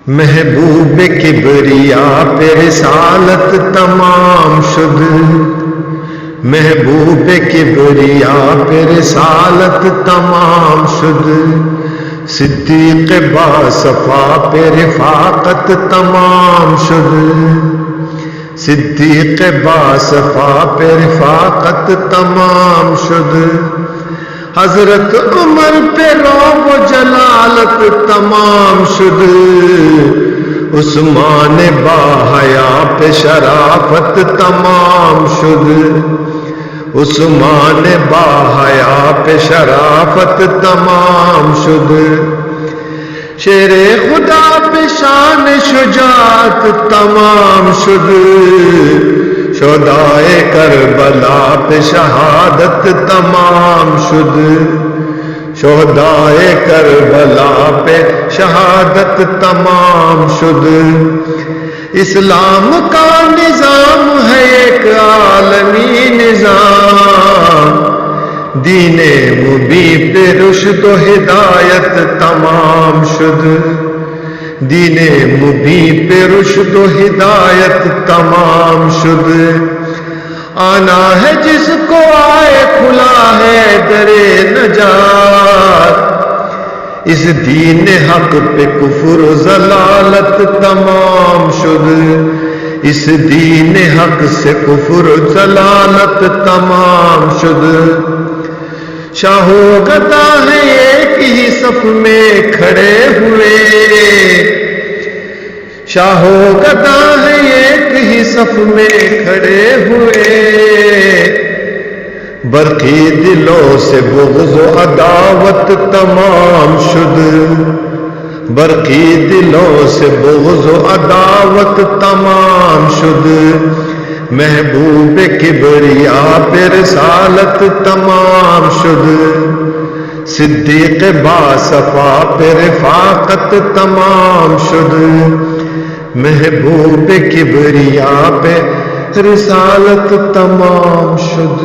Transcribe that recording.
محبوب کبریا پہ رسالت تمام شد، محبوب کبریا پہ رسالت تمام شد، صدیق باصفا پہ رفاقت تمام شد، صدیق باصفا پہ رفاقت تمام شد، حضرت عمر پہ رعب و جلالت تمام شد، عثمان باحیا پہ شرافت تمام شد، عثمان باحیا پہ شرافت تمام شد، شیر خدا پہ شان شجاعت تمام شد، شہدائے کربلا پہ شہادت تمام شد، شہدائے کربلا پہ شہادت تمام شد، اسلام کا نظام ہے ایک عالمی نظام، دین مبین پہ رشد و ہدایت تمام شد، دین مبین پہ رشد و ہدایت تمام شد، آنا ہے جس کو آئے کھلا ہے در نجات، اس دین حق پہ کفر و ضلالت تمام شد، اس دین حق سے کفر و ضلالت تمام شد، شاہ و گدا ہے ایک ہی صف میں کھڑے ہوئے، شاہ و گدا ہے ایک ہی صف میں کھڑے ہوئے، برقی دلوں سے بغض و عداوت تمام شد، برقی دلوں سے بغض و عداوت تمام شد، محبوب کبریا پہ رسالت تمام شد، صدیق باصفا پہ رفاقت تمام شد، محبوب کبریا پہ رسالت تمام شد۔